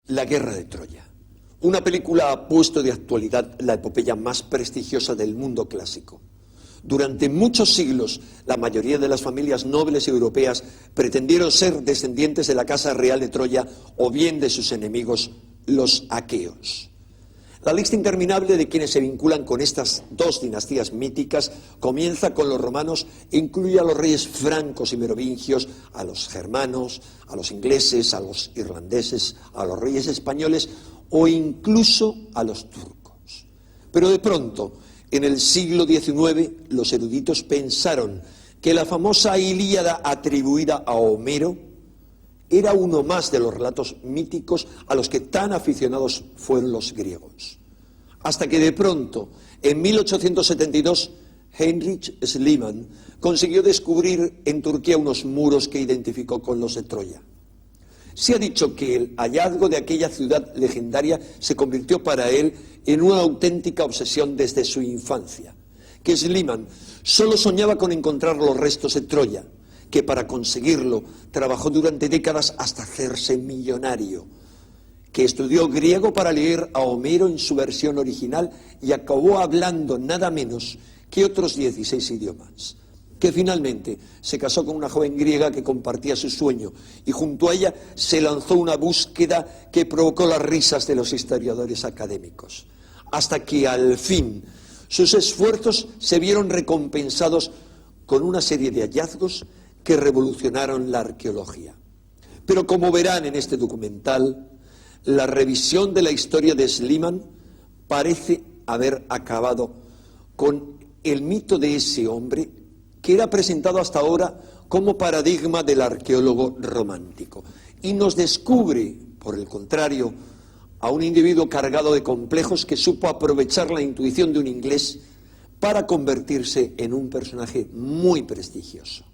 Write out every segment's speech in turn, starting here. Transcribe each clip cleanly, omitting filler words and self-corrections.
La Guerra de Troya. Una película ha puesto de actualidad la epopeya más prestigiosa del mundo clásico. Durante muchos siglos, la mayoría de las familias nobles europeas pretendieron ser descendientes de la Casa Real de Troya o bien de sus enemigos, los aqueos. La lista interminable de quienes se vinculan con estas dos dinastías míticas comienza con los romanos e incluye a los reyes francos y merovingios, a los germanos, a los ingleses, a los irlandeses, a los reyes españoles o incluso a los turcos. Pero de pronto, en el siglo XIX, los eruditos pensaron que la famosa Ilíada atribuida a Homero era uno más de los relatos míticos a los que tan aficionados fueron los griegos. Hasta que de pronto, en 1872, Heinrich Schliemann consiguió descubrir en Turquía unos muros que identificó con los de Troya. Se ha dicho que el hallazgo de aquella ciudad legendaria se convirtió para él en una auténtica obsesión desde su infancia, que Schliemann solo soñaba con encontrar los restos de Troya, que para conseguirlo trabajó durante décadas hasta hacerse millonario, que estudió griego para leer a Homero en su versión original y acabó hablando nada menos que otros 16 idiomas, que finalmente se casó con una joven griega que compartía su sueño y junto a ella se lanzó una búsqueda que provocó las risas de los historiadores académicos, hasta que al fin sus esfuerzos se vieron recompensados con una serie de hallazgos que revolucionaron la arqueología. Pero como verán en este documental, la revisión de la historia de Schliemann parece haber acabado con el mito de ese hombre que era presentado hasta ahora como paradigma del arqueólogo romántico y nos descubre, por el contrario, a un individuo cargado de complejos que supo aprovechar la intuición de un inglés para convertirse en un personaje muy prestigioso.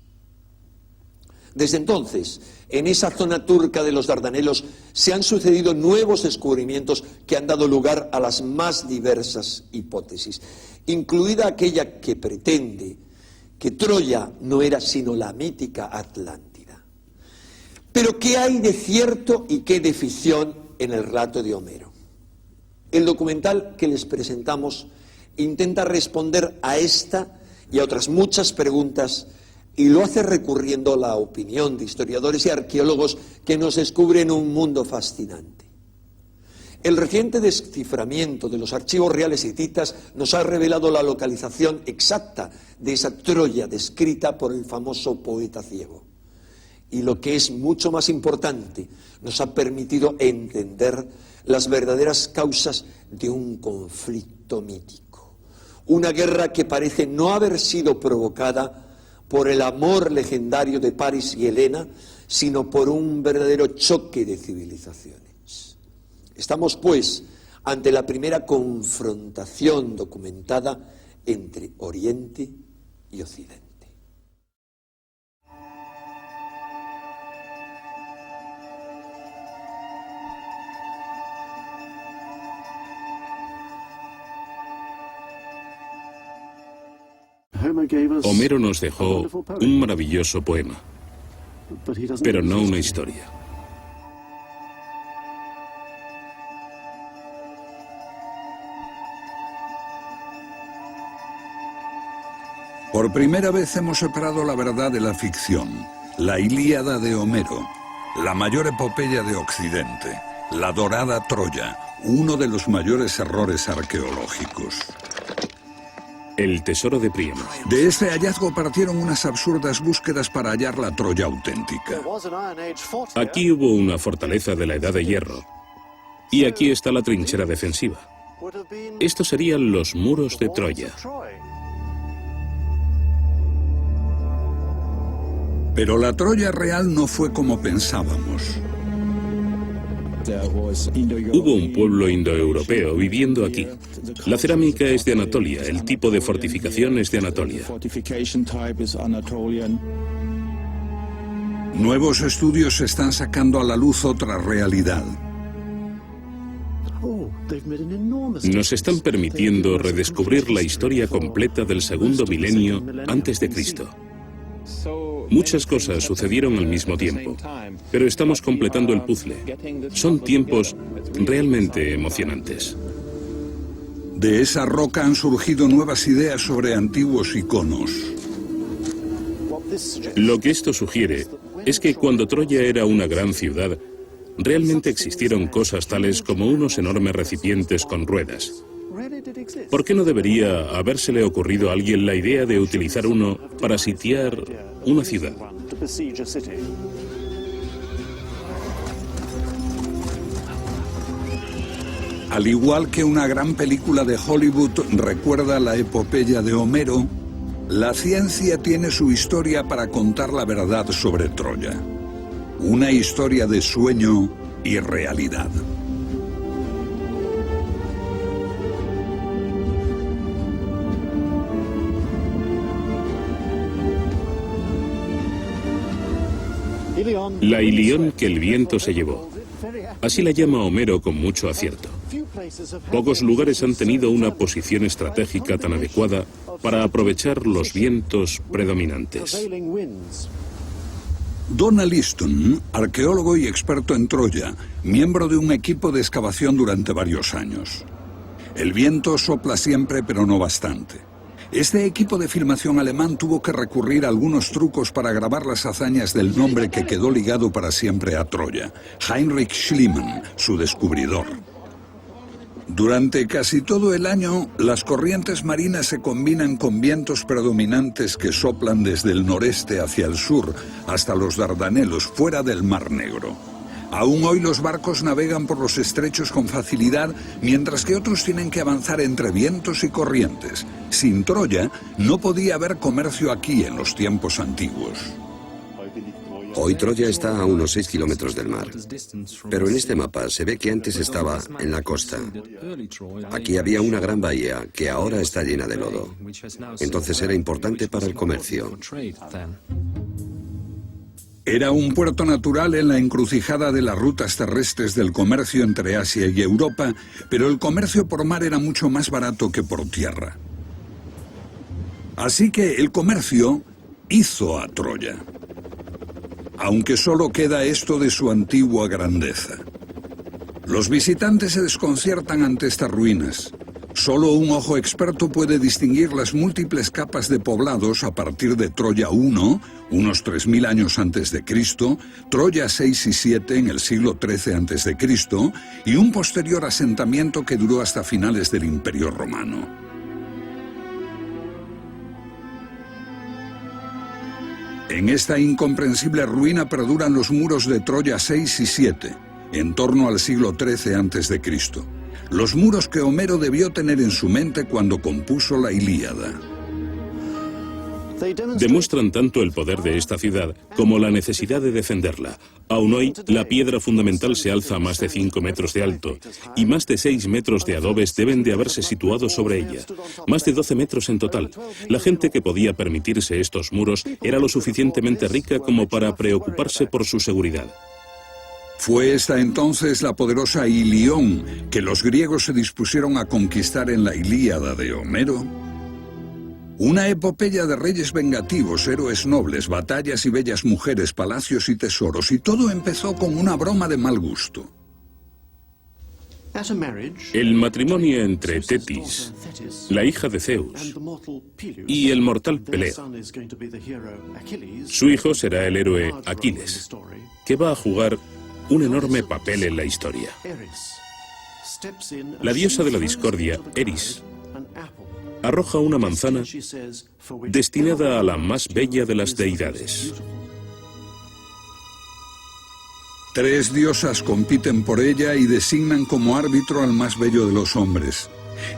Desde entonces, en esa zona turca de los Dardanelos se han sucedido nuevos descubrimientos que han dado lugar a las más diversas hipótesis, incluida aquella que pretende que Troya no era sino la mítica Atlántida. Pero ¿qué hay de cierto y qué de ficción en el relato de Homero? El documental que les presentamos intenta responder a esta y a otras muchas preguntas y lo hace recurriendo a la opinión de historiadores y arqueólogos que nos descubren un mundo fascinante. El reciente desciframiento de los archivos reales hititas nos ha revelado la localización exacta de esa Troya descrita por el famoso poeta ciego. Y lo que es mucho más importante, nos ha permitido entender las verdaderas causas de un conflicto mítico. Una guerra que parece no haber sido provocada por el amor legendario de Paris y Helena, sino por un verdadero choque de civilizaciones. Estamos, pues, ante la primera confrontación documentada entre Oriente y Occidente. Homero nos dejó un maravilloso poema, pero no una historia. Por primera vez hemos separado la verdad de la ficción. La Ilíada de Homero, la mayor epopeya de Occidente, la dorada Troya, uno de los mayores errores arqueológicos. El tesoro de Príamo. De este hallazgo partieron unas absurdas búsquedas para hallar la Troya auténtica. Aquí hubo una fortaleza de la Edad de Hierro, y aquí está la trinchera defensiva. Estos serían los muros de Troya. Pero la Troya real no fue como pensábamos. Hubo un pueblo indoeuropeo viviendo aquí. La cerámica es de Anatolia, el tipo de fortificación es de Anatolia. Nuevos estudios están sacando a la luz otra realidad. Nos están permitiendo redescubrir la historia completa del segundo milenio antes de Cristo. Muchas cosas sucedieron al mismo tiempo, pero estamos completando el puzzle. Son tiempos realmente emocionantes. De esa roca han surgido nuevas ideas sobre antiguos iconos. Lo que esto sugiere es que cuando Troya era una gran ciudad, realmente existieron cosas tales como unos enormes recipientes con ruedas. ¿Por qué no debería habérsele ocurrido a alguien la idea de utilizar uno para sitiar una ciudad? Al igual que una gran película de Hollywood recuerda la epopeya de Homero, la ciencia tiene su historia para contar la verdad sobre Troya. Una historia de sueño y realidad. La Ilión que el viento se llevó. Así la llama Homero con mucho acierto. Pocos lugares han tenido una posición estratégica tan adecuada para aprovechar los vientos predominantes. Donald Easton, arqueólogo y experto en Troya, miembro de un equipo de excavación durante varios años. El viento sopla siempre, pero no bastante. Este equipo de filmación alemán tuvo que recurrir a algunos trucos para grabar las hazañas del nombre que quedó ligado para siempre a Troya, Heinrich Schliemann, su descubridor. Durante casi todo el año, las corrientes marinas se combinan con vientos predominantes que soplan desde el noreste hacia el sur, hasta los Dardanelos, fuera del Mar Negro. Aún hoy los barcos navegan por los estrechos con facilidad, mientras que otros tienen que avanzar entre vientos y corrientes. Sin Troya, no podía haber comercio aquí en los tiempos antiguos. Hoy Troya está a unos 6 kilómetros del mar, pero en este mapa se ve que antes estaba en la costa. Aquí había una gran bahía que ahora está llena de lodo. Entonces era importante para el comercio. Era un puerto natural en la encrucijada de las rutas terrestres del comercio entre Asia y Europa, pero el comercio por mar era mucho más barato que por tierra. Así que el comercio hizo a Troya. Aunque solo queda esto de su antigua grandeza. Los visitantes se desconciertan ante estas ruinas. Solo un ojo experto puede distinguir las múltiples capas de poblados a partir de Troya I, unos 3000 años antes de Cristo, Troya VI y VII en el siglo XIII antes de Cristo, y un posterior asentamiento que duró hasta finales del Imperio Romano. En esta incomprensible ruina perduran los muros de Troya VI y VII, en torno al siglo XIII a.C. Los muros que Homero debió tener en su mente cuando compuso la Ilíada. Demuestran tanto el poder de esta ciudad como la necesidad de defenderla. Aún hoy, la piedra fundamental se alza a más de 5 metros de alto y más de 6 metros de adobes deben de haberse situado sobre ella. Más de 12 metros en total. La gente que podía permitirse estos muros era lo suficientemente rica como para preocuparse por su seguridad. Fue esta entonces la poderosa Ilión que los griegos se dispusieron a conquistar en la Ilíada de Homero. Una epopeya de reyes vengativos, héroes nobles, batallas y bellas mujeres, palacios y tesoros, y todo empezó con una broma de mal gusto. El matrimonio entre Tetis, la hija de Zeus, y el mortal Peleo. Su hijo será el héroe Aquiles, que va a jugar un enorme papel en la historia. La diosa de la discordia, Eris, arroja una manzana destinada a la más bella de las deidades. 3 diosas compiten por ella y designan como árbitro al más bello de los hombres.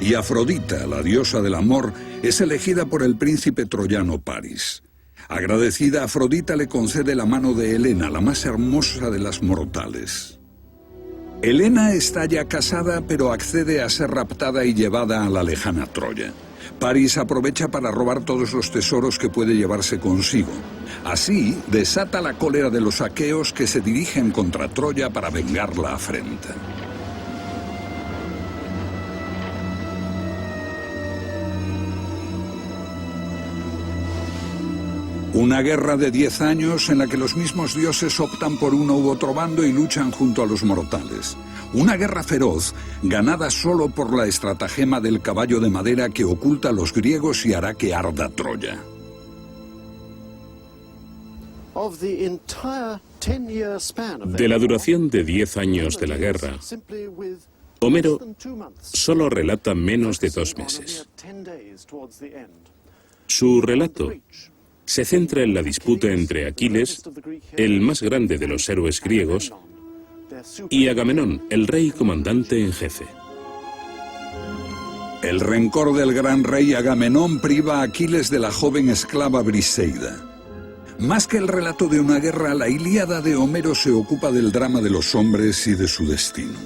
Y Afrodita, la diosa del amor, es elegida por el príncipe troyano Paris. Agradecida, Afrodita le concede la mano de Helena, la más hermosa de las mortales. Helena está ya casada, pero accede a ser raptada y llevada a la lejana Troya. Paris aprovecha para robar todos los tesoros que puede llevarse consigo. Así, desata la cólera de los aqueos que se dirigen contra Troya para vengar la afrenta. Una guerra de 10 años en la que los mismos dioses optan por uno u otro bando y luchan junto a los mortales. Una guerra feroz, ganada solo por la estratagema del caballo de madera que oculta a los griegos y hará que arda Troya. De la duración de 10 años de la guerra, Homero solo relata menos de 2 meses. Su relato se centra en la disputa entre Aquiles, el más grande de los héroes griegos, y Agamenón, el rey comandante en jefe. El rencor del gran rey Agamenón priva a Aquiles de la joven esclava Briseida. Más que el relato de una guerra, la Ilíada de Homero se ocupa del drama de los hombres y de su destino.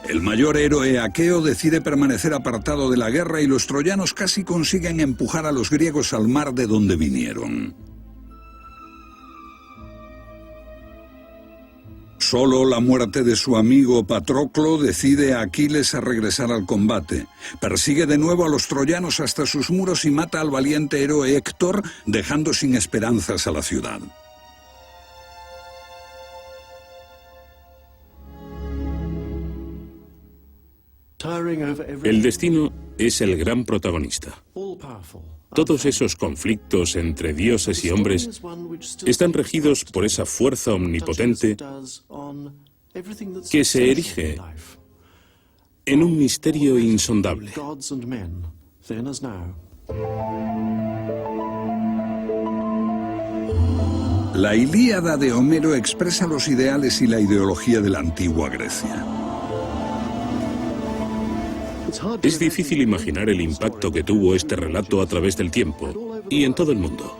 El mayor héroe aqueo decide permanecer apartado de la guerra y los troyanos casi consiguen empujar a los griegos al mar de donde vinieron. Solo la muerte de su amigo Patroclo decide a Aquiles a regresar al combate. Persigue de nuevo a los troyanos hasta sus muros y mata al valiente héroe Héctor, dejando sin esperanzas a la ciudad. El destino es el gran protagonista. Todos esos conflictos entre dioses y hombres están regidos por esa fuerza omnipotente que se erige en un misterio insondable. La Ilíada de Homero expresa los ideales y la ideología de la antigua Grecia. Es difícil imaginar el impacto que tuvo este relato a través del tiempo y en todo el mundo.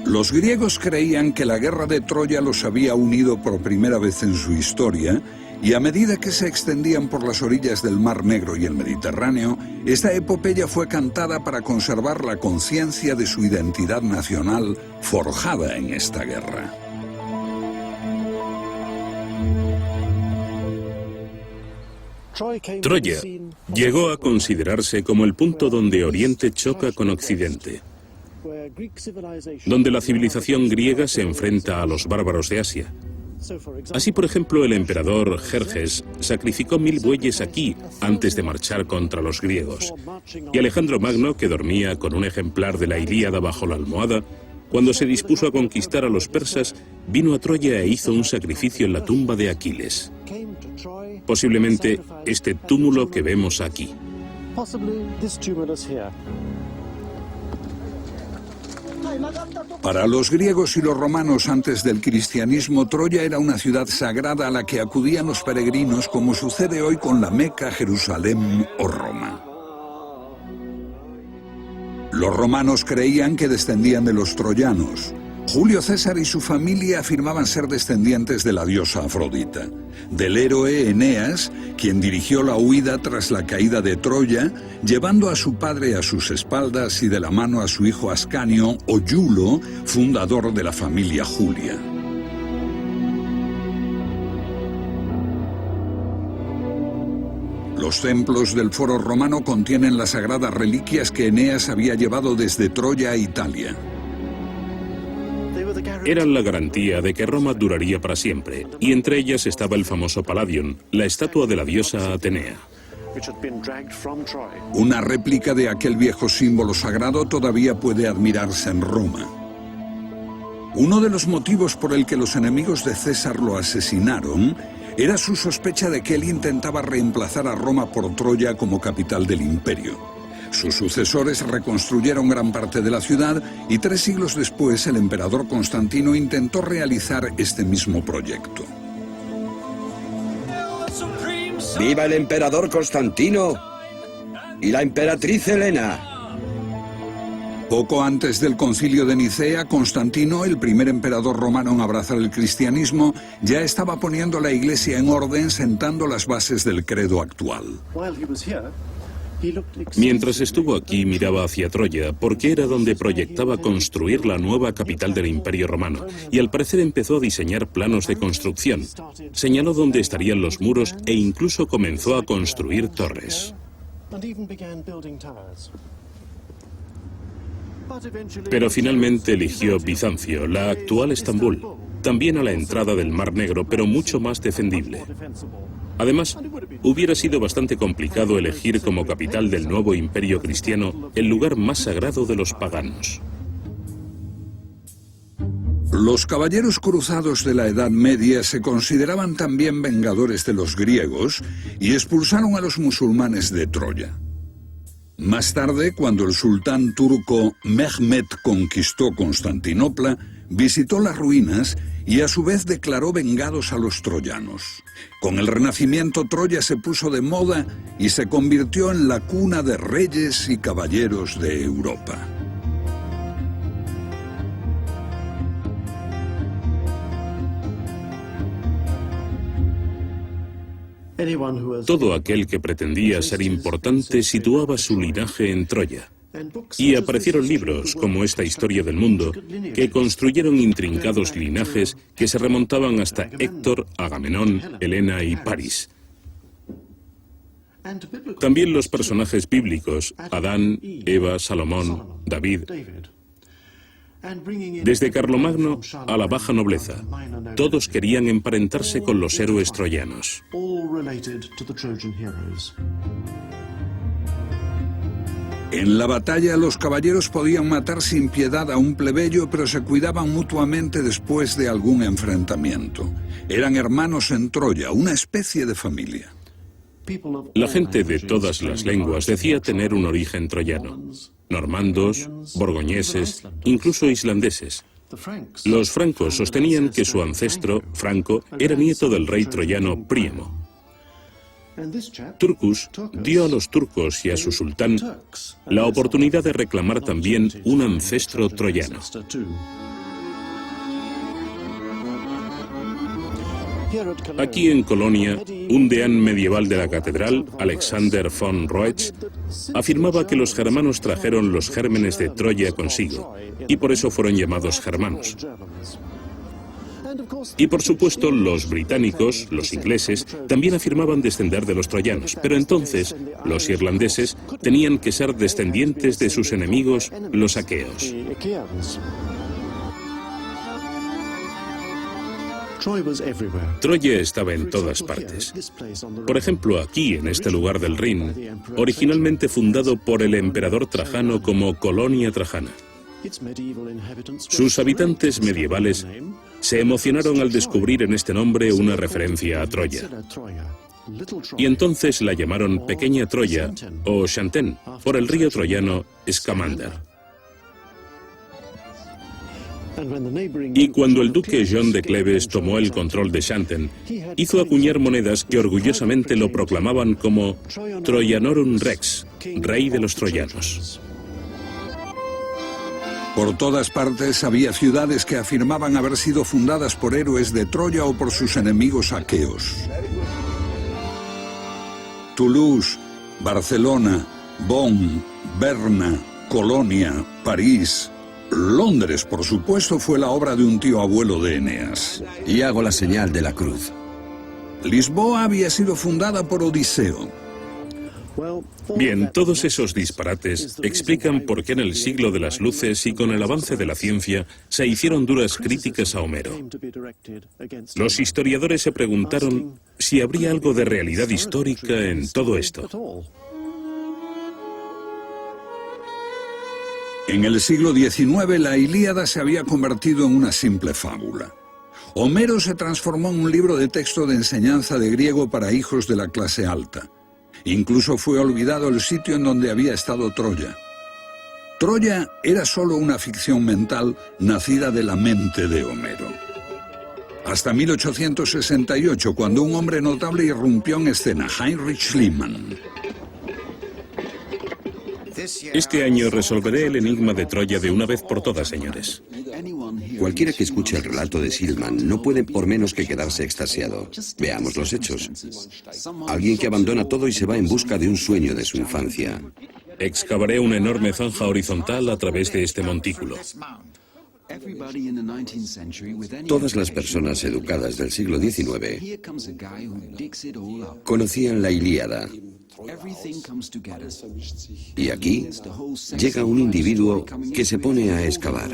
Los griegos creían que la guerra de Troya los había unido por primera vez en su historia, y a medida que se extendían por las orillas del Mar Negro y el Mediterráneo, esta epopeya fue cantada para conservar la conciencia de su identidad nacional forjada en esta guerra. Troya llegó a considerarse como el punto donde Oriente choca con Occidente, donde la civilización griega se enfrenta a los bárbaros de Asia. Así, por ejemplo, el emperador Jerjes sacrificó 1000 bueyes aquí antes de marchar contra los griegos. Y Alejandro Magno, que dormía con un ejemplar de la Ilíada bajo la almohada, cuando se dispuso a conquistar a los persas, vino a Troya e hizo un sacrificio en la tumba de Aquiles. Posiblemente este túmulo que vemos aquí. Para los griegos y los romanos antes del cristianismo, Troya era una ciudad sagrada a la que acudían los peregrinos, como sucede hoy con la Meca, Jerusalén o Roma. Los romanos creían que descendían de los troyanos. Julio César y su familia afirmaban ser descendientes de la diosa Afrodita, del héroe Eneas, quien dirigió la huida tras la caída de Troya, llevando a su padre a sus espaldas y de la mano a su hijo Ascanio o Iulo, fundador de la familia Julia. Los templos del Foro Romano contienen las sagradas reliquias que Eneas había llevado desde Troya a Italia. Eran la garantía de que Roma duraría para siempre, y entre ellas estaba el famoso Palladion, la estatua de la diosa Atenea. Una réplica de aquel viejo símbolo sagrado todavía puede admirarse en Roma. Uno de los motivos por el que los enemigos de César lo asesinaron era su sospecha de que él intentaba reemplazar a Roma por Troya como capital del imperio. Sus sucesores reconstruyeron gran parte de la ciudad y 3 siglos después el emperador Constantino intentó realizar este mismo proyecto. ¡Viva el emperador Constantino y la emperatriz Helena! Poco antes del concilio de Nicea, Constantino, el primer emperador romano en abrazar el cristianismo, ya estaba poniendo la iglesia en orden, sentando las bases del credo actual. Mientras estuvo aquí, miraba hacia Troya, porque era donde proyectaba construir la nueva capital del Imperio Romano, y al parecer empezó a diseñar planos de construcción. Señaló dónde estarían los muros e incluso comenzó a construir torres. Pero finalmente eligió Bizancio, la actual Estambul, también a la entrada del Mar Negro, pero mucho más defendible. Además, hubiera sido bastante complicado elegir como capital del nuevo imperio cristiano el lugar más sagrado de los paganos. Los caballeros cruzados de la Edad Media se consideraban también vengadores de los griegos y expulsaron a los musulmanes de Troya. Más tarde, cuando el sultán turco Mehmed conquistó Constantinopla, visitó las ruinas y a su vez declaró vengados a los troyanos. Con el Renacimiento, Troya se puso de moda y se convirtió en la cuna de reyes y caballeros de Europa. Todo aquel que pretendía ser importante situaba su linaje en Troya. Y aparecieron libros, como esta historia del mundo, que construyeron intrincados linajes que se remontaban hasta Héctor, Agamenón, Helena y París. También los personajes bíblicos, Adán, Eva, Salomón, David, desde Carlomagno a la baja nobleza, todos querían emparentarse con los héroes troyanos. En la batalla, los caballeros podían matar sin piedad a un plebeyo, pero se cuidaban mutuamente después de algún enfrentamiento. Eran hermanos en Troya, una especie de familia. La gente de todas las lenguas decía tener un origen troyano. Normandos, borgoñeses, incluso islandeses. Los francos sostenían que su ancestro, Franco, era nieto del rey troyano Príamo. Turcus dio a los turcos y a su sultán la oportunidad de reclamar también un ancestro troyano. Aquí en Colonia, un deán medieval de la catedral, Alexander von Roetz, afirmaba que los germanos trajeron los gérmenes de Troya consigo, y por eso fueron llamados germanos. Y por supuesto, los británicos, los ingleses, también afirmaban descender de los troyanos, pero entonces los irlandeses tenían que ser descendientes de sus enemigos, los aqueos. Troya estaba en todas partes. Por ejemplo, aquí, en este lugar del Rin, originalmente fundado por el emperador Trajano como Colonia Trajana. Sus habitantes medievales se emocionaron al descubrir en este nombre una referencia a Troya. Y entonces la llamaron Pequeña Troya o Xanten, por el río troyano Scamander. Y cuando el duque John de Cleves tomó el control de Xanten, hizo acuñar monedas que orgullosamente lo proclamaban como Troianorum Rex, rey de los troyanos. Por todas partes había ciudades que afirmaban haber sido fundadas por héroes de Troya o por sus enemigos aqueos. Toulouse, Barcelona, Bonn, Berna, Colonia, París, Londres, por supuesto, fue la obra de un tío abuelo de Eneas. Y hago la señal de la cruz. Lisboa había sido fundada por Odiseo. Bien, todos esos disparates explican por qué en el siglo de las luces y con el avance de la ciencia se hicieron duras críticas a Homero. Los historiadores se preguntaron si habría algo de realidad histórica en todo esto. En el siglo XIX, la Ilíada se había convertido en una simple fábula. Homero se transformó en un libro de texto de enseñanza de griego para hijos de la clase alta. Incluso fue olvidado el sitio en donde había estado Troya. Troya era solo una ficción mental nacida de la mente de Homero. Hasta 1868, cuando un hombre notable irrumpió en escena, Heinrich Schliemann. Este año resolveré el enigma de Troya de una vez por todas, señores. Cualquiera que escuche el relato de Schliemann no puede por menos que quedarse extasiado. Veamos los hechos. Alguien que abandona todo y se va en busca de un sueño de su infancia. Excavaré una enorme zanja horizontal a través de este montículo. Todas las personas educadas del siglo XIX conocían la Ilíada. Y aquí llega un individuo que se pone a excavar.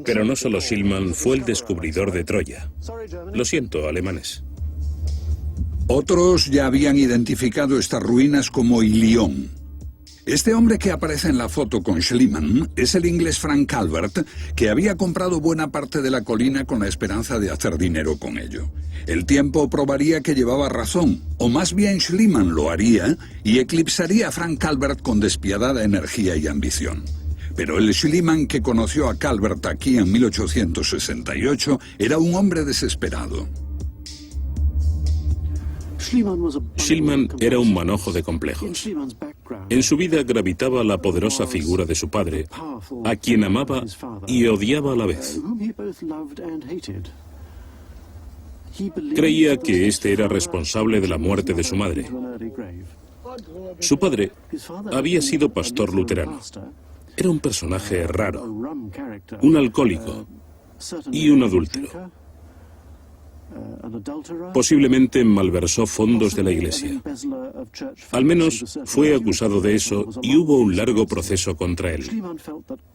Pero no solo Schliemann fue el descubridor de Troya. Lo siento, alemanes. Otros ya habían identificado estas ruinas como Ilión. Este hombre que aparece en la foto con Schliemann es el inglés Frank Calvert, que había comprado buena parte de la colina con la esperanza de hacer dinero con ello. El tiempo probaría que llevaba razón, o más bien Schliemann lo haría y eclipsaría a Frank Calvert con despiadada energía y ambición. Pero el Schliemann que conoció a Calvert aquí en 1868 era un hombre desesperado. Schliemann era un manojo de complejos. En su vida gravitaba la poderosa figura de su padre, a quien amaba y odiaba a la vez. Creía que este era responsable de la muerte de su madre. Su padre había sido pastor luterano. Era un personaje raro, un alcohólico y un adúltero. Posiblemente malversó fondos de la iglesia. Al menos fue acusado de eso y hubo un largo proceso contra él.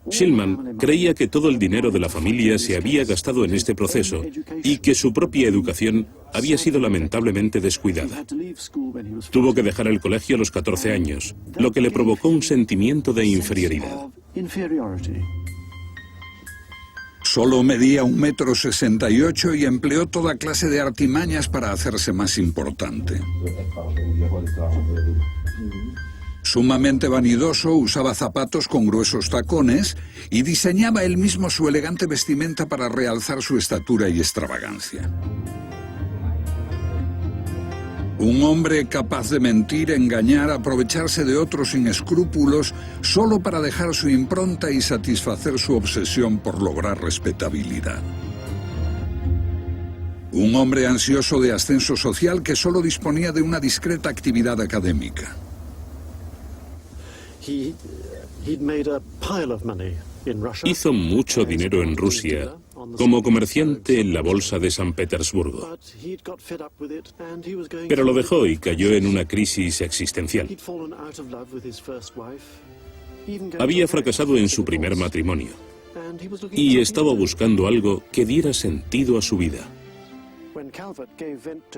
Schliemann creía que todo el dinero de la familia se había gastado en este proceso y que su propia educación había sido lamentablemente descuidada. Tuvo que dejar el colegio a los 14 años, lo que le provocó un sentimiento de inferioridad. Solo medía 1,68 m y empleó toda clase de artimañas para hacerse más importante. Sumamente vanidoso, usaba zapatos con gruesos tacones y diseñaba él mismo su elegante vestimenta para realzar su estatura y extravagancia. Un hombre capaz de mentir, engañar, aprovecharse de otros sin escrúpulos, solo para dejar su impronta y satisfacer su obsesión por lograr respetabilidad. Un hombre ansioso de ascenso social que solo disponía de una discreta actividad académica. Hizo mucho dinero en Rusia como comerciante en la bolsa de San Petersburgo. Pero lo dejó y cayó en una crisis existencial. Había fracasado en su primer matrimonio y estaba buscando algo que diera sentido a su vida.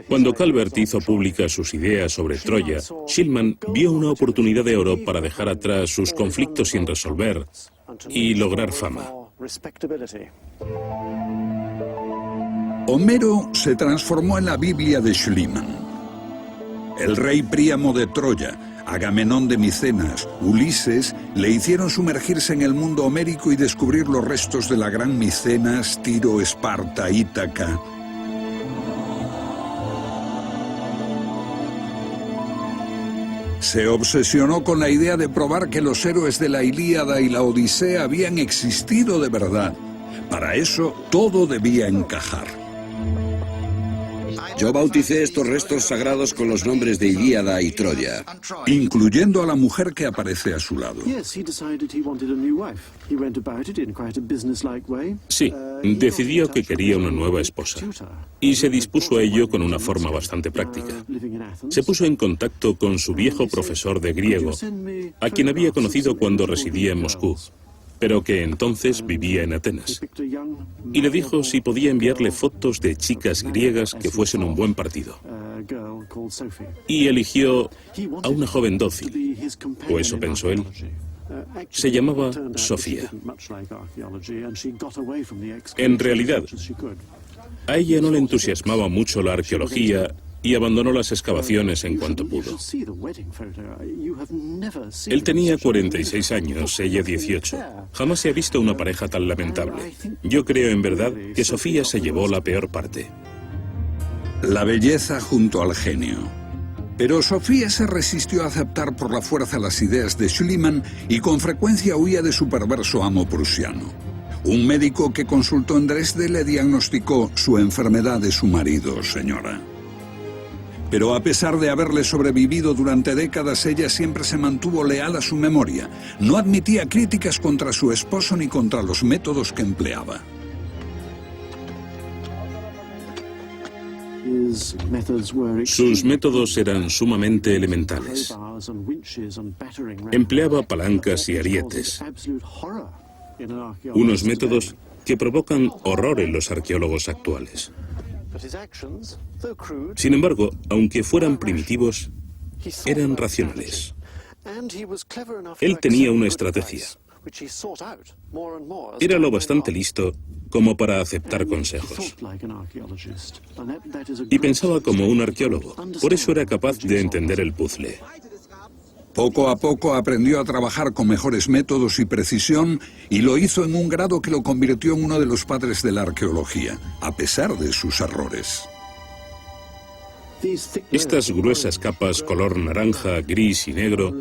Cuando Calvert hizo públicas sus ideas sobre Troya, Schliemann vio una oportunidad de oro para dejar atrás sus conflictos sin resolver y lograr fama. Homero se transformó en la Biblia de Schliemann. El rey Príamo de Troya, Agamenón de Micenas, Ulises, le hicieron sumergirse en el mundo homérico y descubrir los restos de la gran Micenas, Tiro, Esparta, Ítaca. Se obsesionó con la idea de probar que los héroes de la Ilíada y la Odisea habían existido de verdad. Para eso, todo debía encajar. Yo bauticé estos restos sagrados con los nombres de Ilíada y Troya, incluyendo a la mujer que aparece a su lado. Sí, decidió que quería una nueva esposa y se dispuso a ello con una forma bastante práctica. Se puso en contacto con su viejo profesor de griego, a quien había conocido cuando residía en Moscú, pero que entonces vivía en Atenas, y le dijo si podía enviarle fotos de chicas griegas que fuesen un buen partido. Y eligió a una joven dócil, o eso pensó él. Se llamaba Sofía. En realidad, a ella no le entusiasmaba mucho la arqueología y abandonó las excavaciones en cuanto pudo. Él tenía 46 años, ella 18. Jamás se ha visto una pareja tan lamentable. Yo creo en verdad que Sofía se llevó la peor parte. La belleza junto al genio. Pero Sofía se resistió a aceptar por la fuerza las ideas de Schliemann y con frecuencia huía de su perverso amo prusiano. Un médico que consultó en Dresde le diagnosticó su enfermedad de su marido, señora. Pero a pesar de haberle sobrevivido durante décadas, ella siempre se mantuvo leal a su memoria. No admitía críticas contra su esposo ni contra los métodos que empleaba. Sus métodos eran sumamente elementales. Empleaba palancas y arietes. Unos métodos que provocan horror en los arqueólogos actuales. Sin embargo, aunque fueran primitivos, eran racionales. Él tenía una estrategia. Era lo bastante listo como para aceptar consejos. Y pensaba como un arqueólogo. Por eso era capaz de entender el puzzle. Poco a poco aprendió a trabajar con mejores métodos y precisión, y lo hizo en un grado que lo convirtió en uno de los padres de la arqueología, a pesar de sus errores. Estas gruesas capas color naranja, gris y negro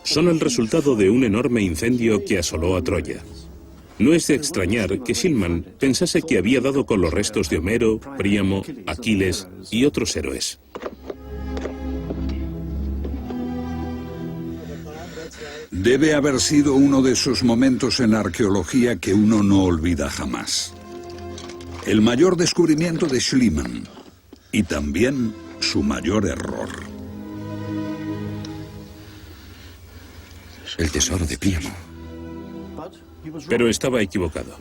son el resultado de un enorme incendio que asoló a Troya. No es de extrañar que Schliemann pensase que había dado con los restos de Homero, Príamo, Aquiles y otros héroes. Debe haber sido uno de esos momentos en la arqueología que uno no olvida jamás. El mayor descubrimiento de Schliemann y también su mayor error. El tesoro de Príamo. Pero estaba equivocado.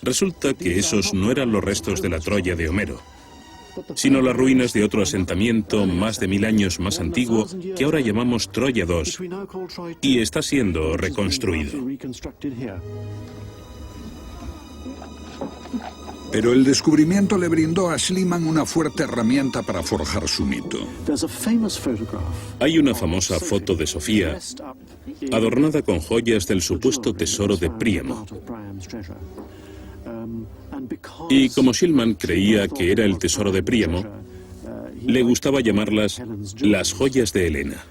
Resulta que esos no eran los restos de la Troya de Homero, sino las ruinas de otro asentamiento más de 1000 años más antiguo que ahora llamamos Troya II y está siendo reconstruido. Pero el descubrimiento le brindó a Schliemann una fuerte herramienta para forjar su mito. Hay una famosa foto de Sofía adornada con joyas del supuesto tesoro de Príamo. Y como Schliemann creía que era el tesoro de Príamo, le gustaba llamarlas las joyas de Helena.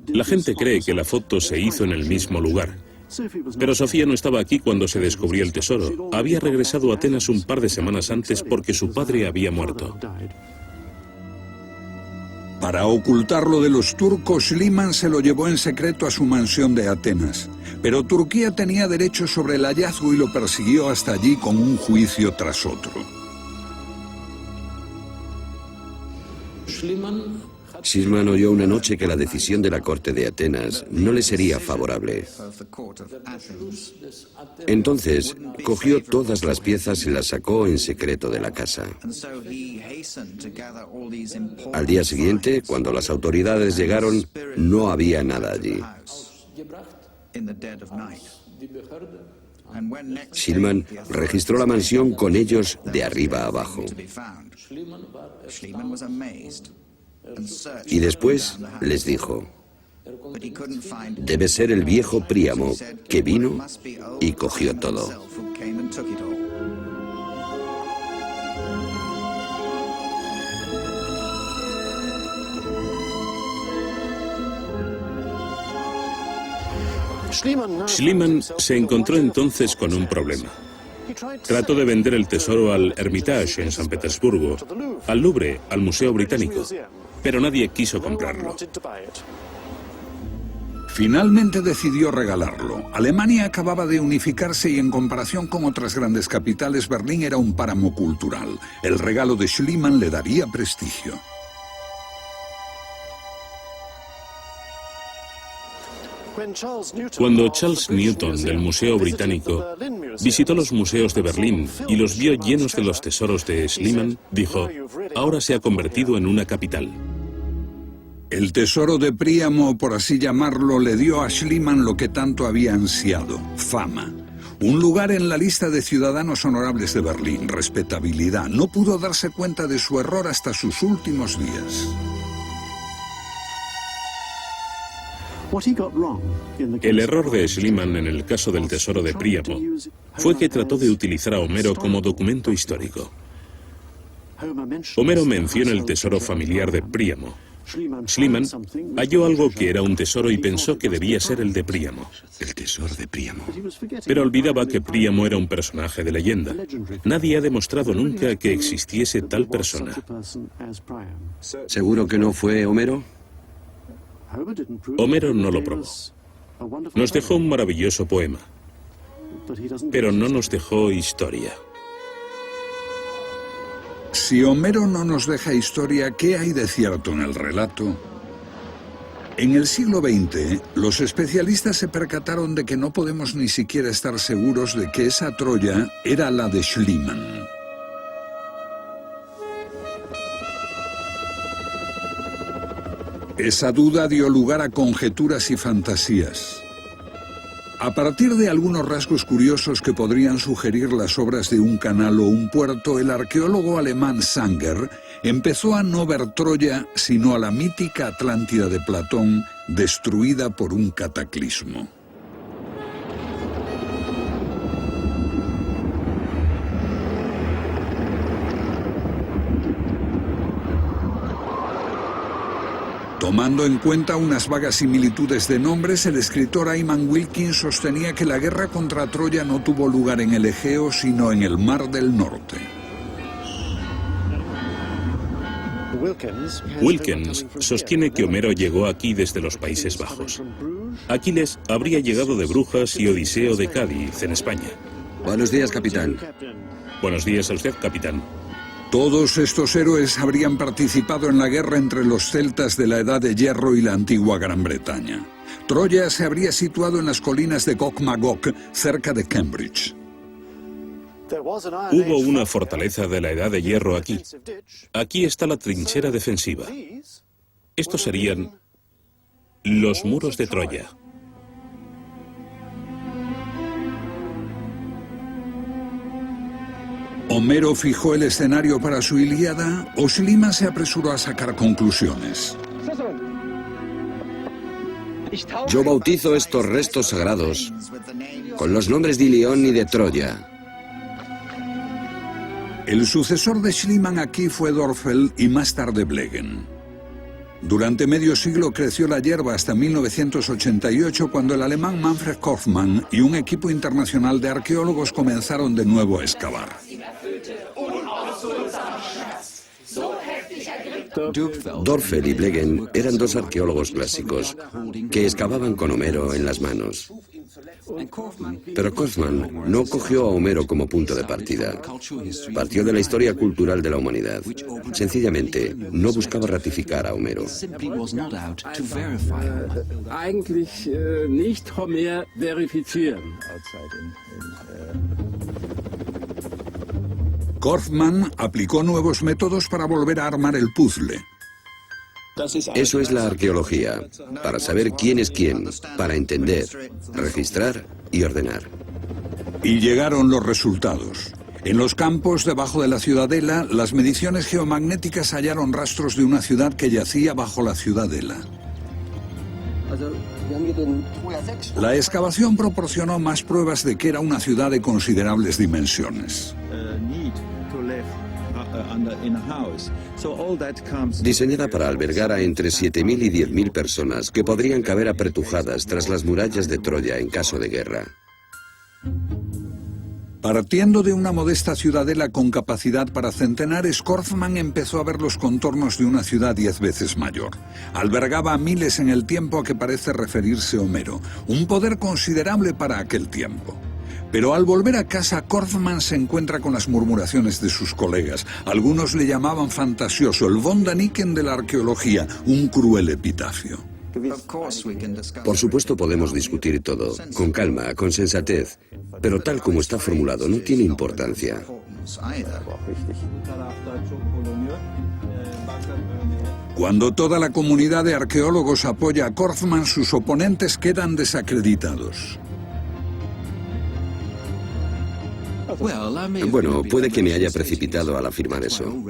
La gente cree que la foto se hizo en el mismo lugar. Pero Sofía no estaba aquí cuando se descubrió el tesoro. Había regresado a Atenas un par de semanas antes porque su padre había muerto. Para ocultarlo de los turcos, Schliemann se lo llevó en secreto a su mansión de Atenas. Pero Turquía tenía derecho sobre el hallazgo y lo persiguió hasta allí con un juicio tras otro. Schliemann oyó una noche que la decisión de la corte de Atenas no le sería favorable. Entonces, cogió todas las piezas y las sacó en secreto de la casa. Al día siguiente, cuando las autoridades llegaron, no había nada allí. Schliemann registró la mansión con ellos de arriba a abajo. Y después les dijo: debe ser el viejo Príamo que vino y cogió todo. Schliemann se encontró entonces con un problema. Trató de vender el tesoro al Hermitage en San Petersburgo, al Louvre, al Museo Británico, pero nadie quiso comprarlo. Finalmente decidió regalarlo. Alemania acababa de unificarse y en comparación con otras grandes capitales, Berlín era un páramo cultural. El regalo de Schliemann le daría prestigio. Cuando Charles Newton del Museo Británico visitó los museos de Berlín y los vio llenos de los tesoros de Schliemann, dijo: ahora se ha convertido en una capital. El tesoro de Príamo, por así llamarlo, le dio a Schliemann lo que tanto había ansiado: fama. Un lugar en la lista de ciudadanos honorables de Berlín, respetabilidad. No pudo darse cuenta de su error hasta sus últimos días. El error de Schliemann en el caso del tesoro de Príamo fue que trató de utilizar a Homero como documento histórico. Homero menciona el tesoro familiar de Príamo, Schliemann halló algo que era un tesoro y pensó que debía ser el de Príamo. El tesoro de Príamo. Pero olvidaba que Príamo era un personaje de leyenda. Nadie ha demostrado nunca que existiese tal persona. ¿Seguro que no fue Homero? Homero no lo probó. Nos dejó un maravilloso poema, pero no nos dejó historia. Si Homero no nos deja historia, ¿qué hay de cierto en el relato? En el siglo XX, los especialistas se percataron de que no podemos ni siquiera estar seguros de que esa Troya era la de Schliemann. Esa duda dio lugar a conjeturas y fantasías. A partir de algunos rasgos curiosos que podrían sugerir las obras de un canal o un puerto, el arqueólogo alemán Sanger empezó a no ver Troya, sino a la mítica Atlántida de Platón, destruida por un cataclismo. Tomando en cuenta unas vagas similitudes de nombres, el escritor Ayman Wilkins sostenía que la guerra contra Troya no tuvo lugar en el Egeo, sino en el Mar del Norte. Wilkins sostiene que Homero llegó aquí desde los Países Bajos. Aquiles habría llegado de Brujas y Odiseo de Cádiz, en España. Buenos días, capitán. Buenos días a usted, capitán. Todos estos héroes habrían participado en la guerra entre los celtas de la Edad de Hierro y la antigua Gran Bretaña. Troya se habría situado en las colinas de Gog Magog, cerca de Cambridge. Hubo una fortaleza de la Edad de Hierro aquí. Aquí está la trinchera defensiva. Estos serían los muros de Troya. ¿Homero fijó el escenario para su Ilíada o Schliemann se apresuró a sacar conclusiones? Yo bautizo estos restos sagrados con los nombres de Ilión y de Troya. El sucesor de Schliemann aquí fue Dörfel y más tarde Blegen. Durante medio siglo creció la hierba hasta 1988, cuando el alemán Manfred Kaufmann y un equipo internacional de arqueólogos comenzaron de nuevo a excavar. Dörfel y Blegen eran dos arqueólogos clásicos que excavaban con Homero en las manos. Pero Kaufmann no cogió a Homero como punto de partida. Partió de la historia cultural de la humanidad. Sencillamente, no buscaba ratificar a Homero. Kaufmann aplicó nuevos métodos para volver a armar el puzzle. Eso es la arqueología, para saber quién es quién, para entender, registrar y ordenar. Y llegaron los resultados. En los campos debajo de la ciudadela, las mediciones geomagnéticas hallaron rastros de una ciudad que yacía bajo la ciudadela. La excavación proporcionó más pruebas de que era una ciudad de considerables dimensiones. Diseñada para albergar a entre 7.000 y 10.000 personas que podrían caber apretujadas tras las murallas de Troya en caso de guerra. Partiendo de una modesta ciudadela con capacidad para centenares, Kaufmann empezó a ver los contornos de una ciudad 10 veces mayor. Albergaba a miles en el tiempo a que parece referirse Homero, un poder considerable para aquel tiempo. Pero al volver a casa, Kaufmann se encuentra con las murmuraciones de sus colegas. Algunos le llamaban fantasioso, el von Daniken de la arqueología, un cruel epitafio. Por supuesto podemos discutir todo, con calma, con sensatez, pero tal como está formulado no tiene importancia. Cuando toda la comunidad de arqueólogos apoya a Kaufmann, sus oponentes quedan desacreditados. Bueno, puede que me haya precipitado al afirmar eso.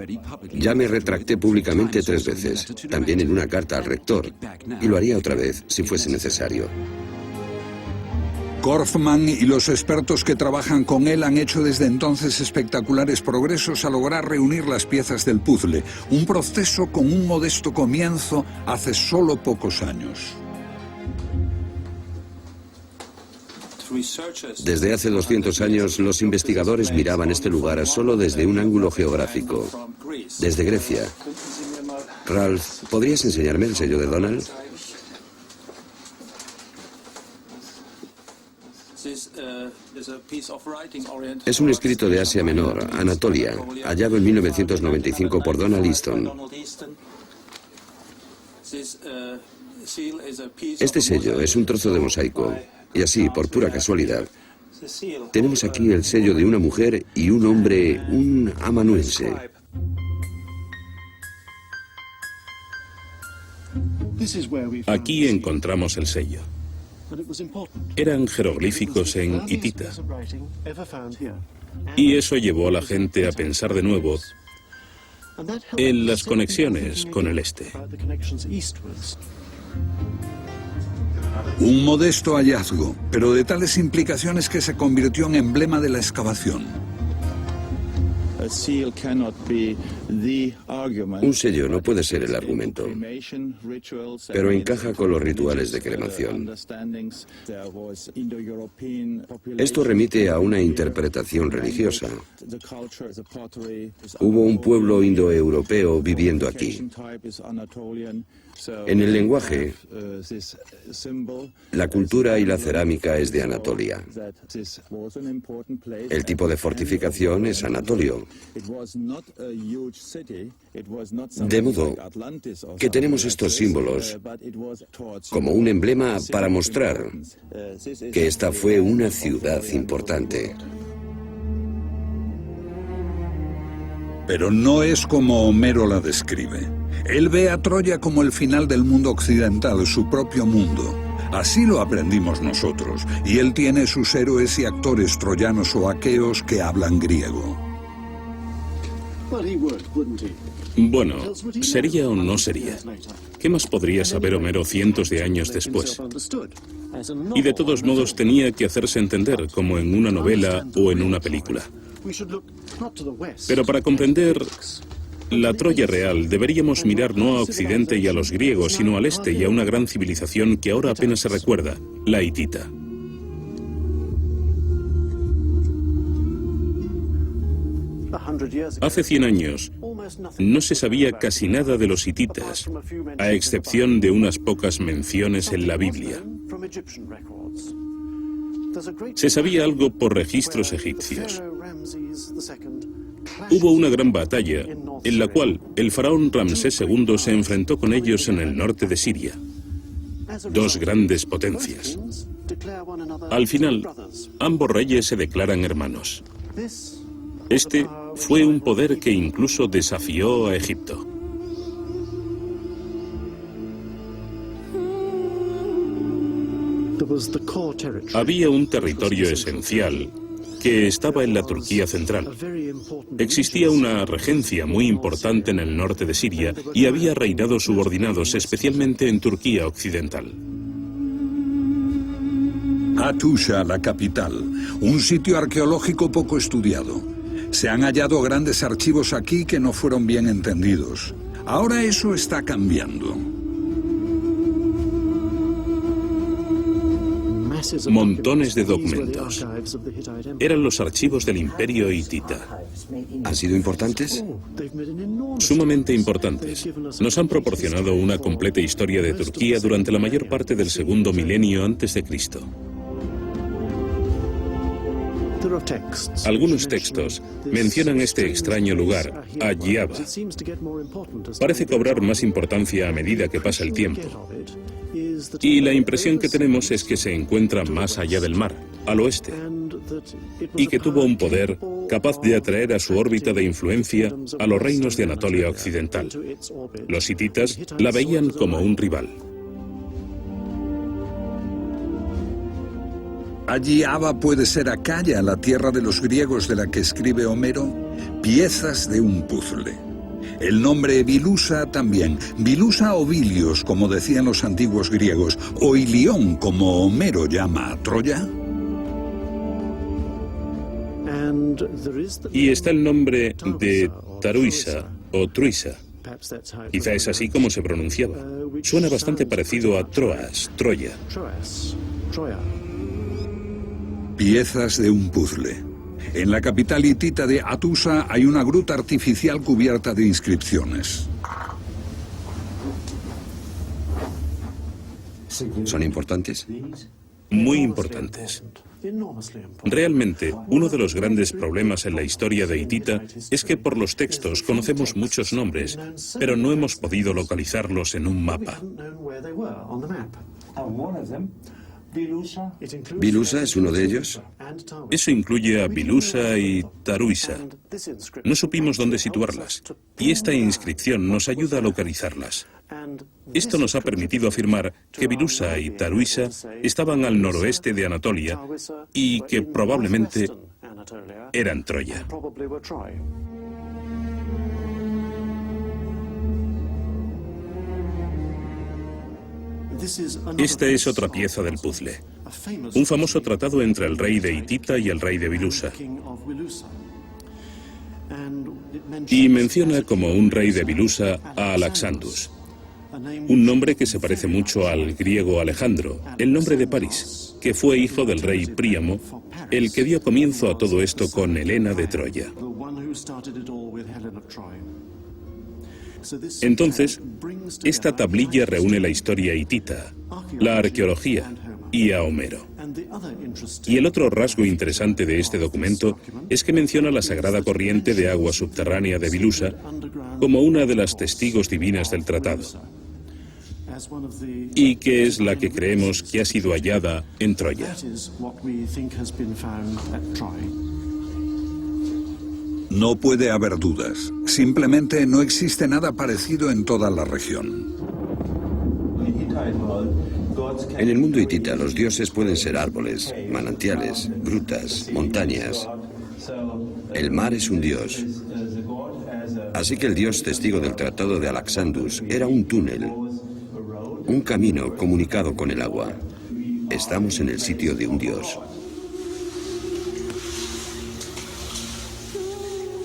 Ya me retracté públicamente 3 veces, también en una carta al rector, y lo haría otra vez si fuese necesario. Korfman y los expertos que trabajan con él han hecho desde entonces espectaculares progresos a lograr reunir las piezas del puzzle, un proceso con un modesto comienzo hace solo pocos años. Desde hace 200 años, los investigadores miraban este lugar solo desde un ángulo geográfico, desde Grecia. Ralph, ¿podrías enseñarme el sello de Donald? Es un escrito de Asia Menor, Anatolia, hallado en 1995 por Donald Easton. Este sello es un trozo de mosaico, y así, por pura casualidad, tenemos aquí el sello de una mujer y un hombre, un amanuense. Aquí encontramos el sello. Eran jeroglíficos en hitita. Y eso llevó a la gente a pensar de nuevo en las conexiones con el este. Un modesto hallazgo, pero de tales implicaciones que se convirtió en emblema de la excavación. Un sello no puede ser el argumento, pero encaja con los rituales de cremación. Esto remite a una interpretación religiosa. Hubo un pueblo indoeuropeo viviendo aquí. En el lenguaje, la cultura y la cerámica es de Anatolia. El tipo de fortificación es anatolio. De modo que tenemos estos símbolos como un emblema para mostrar que esta fue una ciudad importante. Pero no es como Homero la describe. Él ve a Troya como el final del mundo occidental, su propio mundo. Así lo aprendimos nosotros, y él tiene sus héroes y actores troyanos o aqueos que hablan griego. Bueno, ¿sería o no sería? ¿Qué más podría saber Homero cientos de años después? Y de todos modos tenía que hacerse entender, como en una novela o en una película. Pero para comprender la Troya real, deberíamos mirar no a Occidente y a los griegos, sino al este y a una gran civilización que ahora apenas se recuerda, la hitita. Hace 100 años no se sabía casi nada de los hititas, a excepción de unas pocas menciones en la Biblia. Se sabía algo por registros egipcios. Hubo una gran batalla en la cual el faraón Ramsés II se enfrentó con ellos en el norte de Siria. Dos grandes potencias. Al final, ambos reyes se declaran hermanos. Este fue un poder que incluso desafió a Egipto. Había un territorio esencial que estaba en la Turquía central. Existía una regencia muy importante en el norte de Siria y había reinados subordinados, especialmente en Turquía occidental. Hattusha, la capital, un sitio arqueológico poco estudiado. Se han hallado grandes archivos aquí que no fueron bien entendidos. Ahora eso está cambiando. Montones de documentos. Eran los archivos del Imperio hitita. ¿Han sido importantes? Sumamente importantes. Nos han proporcionado una completa historia de Turquía durante la mayor parte del segundo milenio antes de Cristo. Algunos textos mencionan este extraño lugar, Agiaba. Parece cobrar más importancia a medida que pasa el tiempo. Y la impresión que tenemos es que se encuentra más allá del mar, al oeste, y que tuvo un poder capaz de atraer a su órbita de influencia a los reinos de Anatolia occidental. Los hititas la veían como un rival. Agiaba puede ser Acaya, la tierra de los griegos de la que escribe Homero, piezas de un puzzle. El nombre Bilusa también, Bilusa o Bilios, como decían los antiguos griegos, o Ilión, como Homero llama a Troya. Y está el nombre de Taruisa o Truisa. Quizá es así como se pronunciaba. Suena bastante parecido a Troas, Troya. Piezas de un puzzle. En la capital hitita de Hattusa hay una gruta artificial cubierta de inscripciones. ¿Son importantes? Muy importantes. Realmente, uno de los grandes problemas en la historia de hitita es que por los textos conocemos muchos nombres, pero no hemos podido localizarlos en un mapa. ¿Bilusa es uno de ellos? Eso incluye a Bilusa y Taruisa. No supimos dónde situarlas, y esta inscripción nos ayuda a localizarlas. Esto nos ha permitido afirmar que Bilusa y Taruisa estaban al noroeste de Anatolia y que probablemente eran Troya. Esta es otra pieza del puzzle. Un famoso tratado entre el rey de Hitita y el rey de Bilusa. Y menciona como un rey de Bilusa a Alexandus, un nombre que se parece mucho al griego Alejandro, el nombre de París, que fue hijo del rey Príamo, el que dio comienzo a todo esto con Helena de Troya. Entonces, esta tablilla reúne la historia hitita, la arqueología y a Homero. Y el otro rasgo interesante de este documento es que menciona la sagrada corriente de agua subterránea de Bilusa como una de las testigos divinas del tratado, y que es la que creemos que ha sido hallada en Troya. No puede haber dudas. Simplemente no existe nada parecido en toda la región. En el mundo hitita, los dioses pueden ser árboles, manantiales, grutas, montañas. El mar es un dios. Así que el dios testigo del tratado de Alexandus era un túnel, un camino comunicado con el agua. Estamos en el sitio de un dios.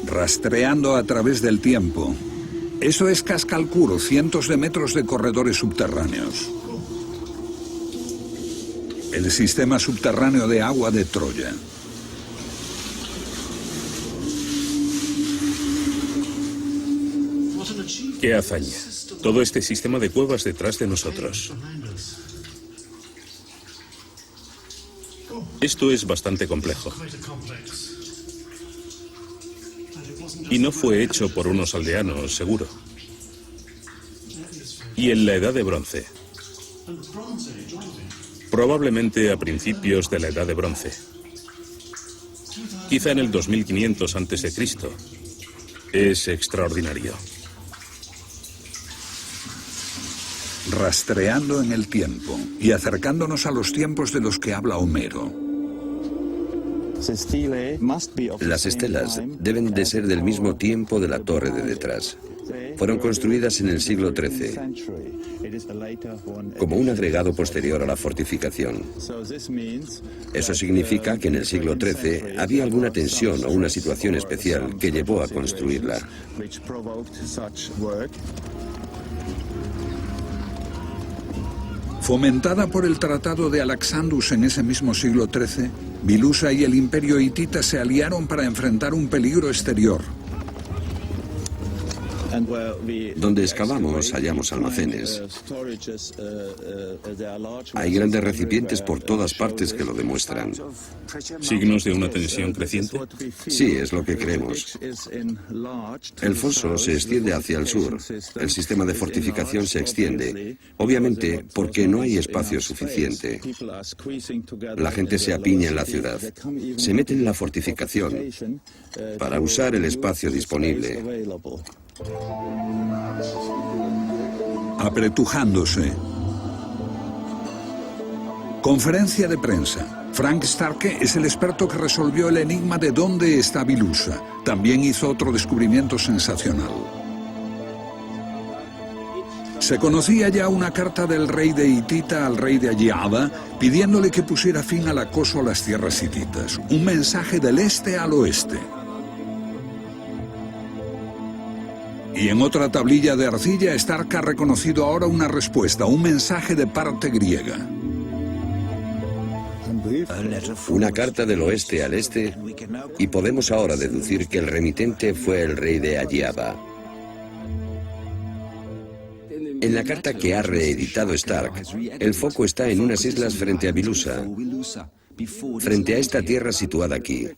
Rastreando a través del tiempo. Eso es Cascalcuro, cientos de metros de corredores subterráneos. El sistema subterráneo de agua de Troya. ¡Qué hazaña! Todo este sistema de cuevas detrás de nosotros. Esto es bastante complejo. Y no fue hecho por unos aldeanos, seguro. Y en la Edad de Bronce. Probablemente a principios de la Edad de Bronce. Quizá en el 2500 a.C. Es extraordinario. Rastreando en el tiempo y acercándonos a los tiempos de los que habla Homero. Las estelas deben de ser del mismo tiempo de la torre de detrás. Fueron construidas en el siglo XIII, como un agregado posterior a la fortificación. Eso significa que en el siglo XIII había alguna tensión o una situación especial que llevó a construirla. Fomentada por el tratado de Alexandus en ese mismo siglo XIII, Bilusa y el imperio hitita se aliaron para enfrentar un peligro exterior. Donde excavamos hallamos almacenes. Hay grandes recipientes por todas partes que lo demuestran. ¿Signos de una tensión creciente? Sí, es lo que creemos. El foso se extiende hacia el sur. El sistema de fortificación se extiende. Obviamente, porque no hay espacio suficiente. La gente se apiña en la ciudad. Se mete en la fortificación para usar el espacio disponible. Apretujándose. Conferencia de prensa. Frank Starke es el experto que resolvió el enigma de dónde está Bilusa. También hizo otro descubrimiento sensacional. Se conocía ya una carta del rey de Hitita al rey de Agiaba pidiéndole que pusiera fin al acoso a las tierras hititas. Un mensaje del este al oeste. Y en otra tablilla de arcilla, Stark ha reconocido ahora una respuesta, un mensaje de parte griega. Una carta del oeste al este, y podemos ahora deducir que el remitente fue el rey de Agiaba. En la carta que ha reeditado Stark, el foco está en unas islas frente a Bilusa, frente a esta tierra situada aquí.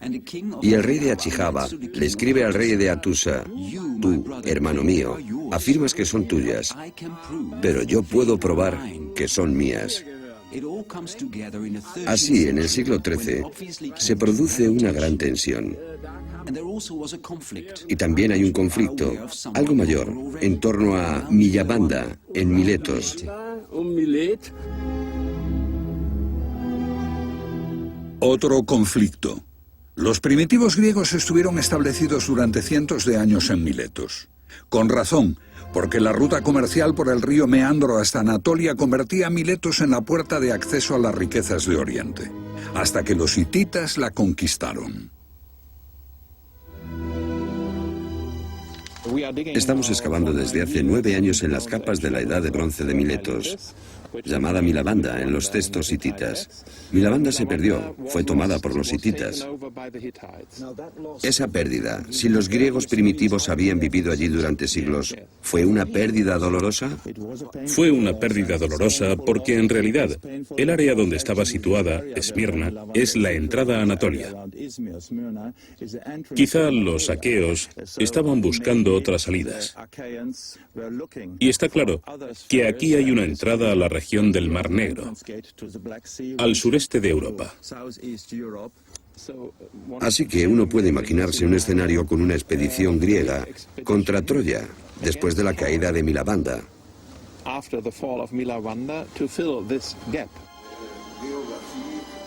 Y el rey de Achiaba le escribe al rey de Atusa: tú, hermano mío, afirmas que son tuyas, pero yo puedo probar que son mías. Así, en el siglo XIII, se produce una gran tensión. Y también hay un conflicto, algo mayor, en torno a Millabanda, en Miletos. Otro conflicto. Los primitivos griegos estuvieron establecidos durante cientos de años en Miletos. Con razón, porque la ruta comercial por el río Meandro hasta Anatolia convertía a Miletos en la puerta de acceso a las riquezas de Oriente, hasta que los hititas la conquistaron. Estamos excavando desde hace 9 años en las capas de la Edad de Bronce de Miletos, llamada Milabanda en los textos hititas. Milabanda se perdió, fue tomada por los hititas. Esa pérdida, si los griegos primitivos habían vivido allí durante siglos, ¿fue una pérdida dolorosa? Fue una pérdida dolorosa porque en realidad el área donde estaba situada, Esmirna, es la entrada a Anatolia. Quizá los aqueos estaban buscando otras salidas. Y está claro que aquí hay una entrada a la región del Mar Negro, al sureste de Europa. Así que uno puede imaginarse un escenario con una expedición griega contra Troya, después de la caída de Milabanda.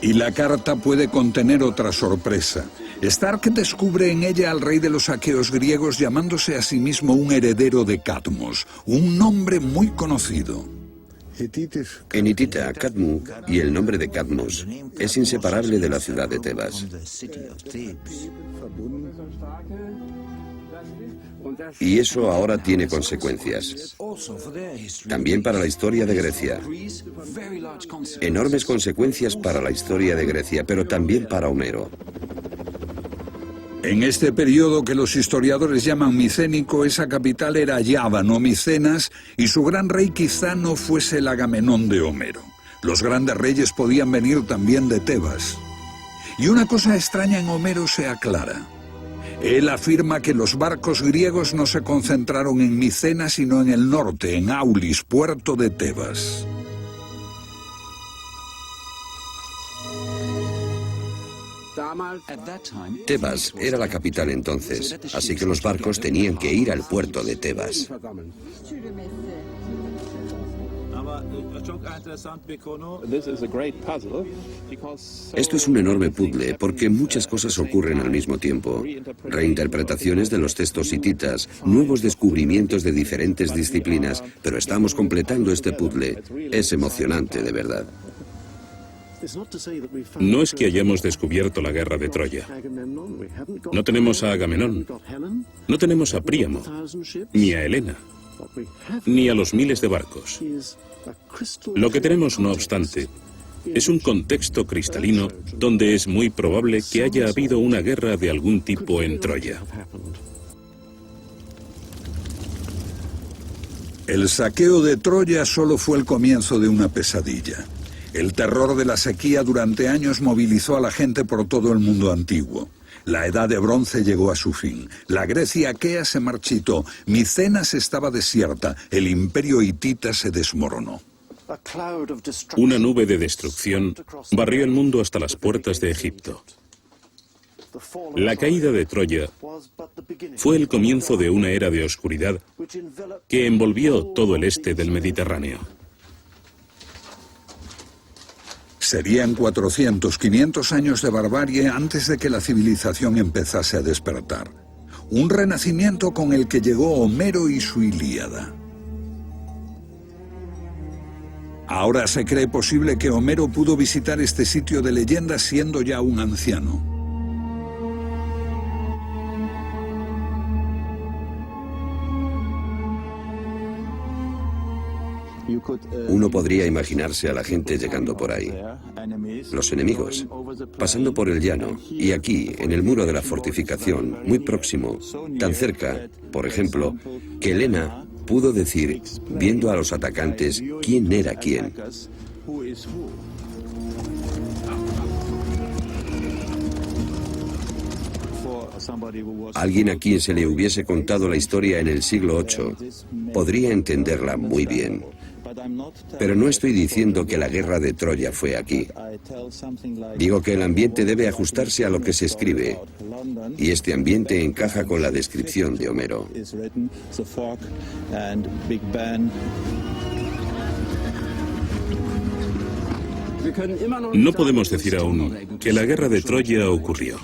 Y la carta puede contener otra sorpresa. Stark descubre en ella al rey de los aqueos griegos llamándose a sí mismo un heredero de Cadmos, un nombre muy conocido. En hitita, Cadmu y el nombre de Cadmos es inseparable de la ciudad de Tebas. Y eso ahora tiene consecuencias. También para la historia de Grecia. Enormes consecuencias para la historia de Grecia, pero también para Homero. En este periodo que los historiadores llaman micénico, esa capital era Yava, no Micenas, y su gran rey quizá no fuese el Agamenón de Homero. Los grandes reyes podían venir también de Tebas. Y una cosa extraña en Homero se aclara. Él afirma que los barcos griegos no se concentraron en Micenas, sino en el norte, en Aulis, puerto de Tebas. Tebas era la capital entonces, así que los barcos tenían que ir al puerto de Tebas. Esto es un enorme puzzle porque muchas cosas ocurren al mismo tiempo. Reinterpretaciones de los textos hititas, nuevos descubrimientos de diferentes disciplinas, pero estamos completando este puzzle. Es emocionante, de verdad. No es que hayamos descubierto la guerra de Troya. No tenemos a Agamenón, no tenemos a Príamo, ni a Helena, ni a los miles de barcos. Lo que tenemos, no obstante, es un contexto cristalino donde es muy probable que haya habido una guerra de algún tipo en Troya. El saqueo de Troya solo fue el comienzo de una pesadilla. El terror de la sequía durante años movilizó a la gente por todo el mundo antiguo. La Edad de Bronce llegó a su fin. La Grecia aquea se marchitó. Micenas estaba desierta. El imperio hitita se desmoronó. Una nube de destrucción barrió el mundo hasta las puertas de Egipto. La caída de Troya fue el comienzo de una era de oscuridad que envolvió todo el este del Mediterráneo. Serían 400, 500 años de barbarie antes de que la civilización empezase a despertar. Un renacimiento con el que llegó Homero y su Ilíada. Ahora se cree posible que Homero pudo visitar este sitio de leyenda siendo ya un anciano. Uno podría imaginarse a la gente llegando por ahí, los enemigos, pasando por el llano, y aquí, en el muro de la fortificación, muy próximo, tan cerca, por ejemplo, que Helena pudo decir, viendo a los atacantes, quién era quién. Alguien a quien se le hubiese contado la historia en el siglo VIII podría entenderla muy bien. Pero no estoy diciendo que la guerra de Troya fue aquí. Digo que el ambiente debe ajustarse a lo que se escribe, y este ambiente encaja con la descripción de Homero. No podemos decir aún que la guerra de Troya ocurrió.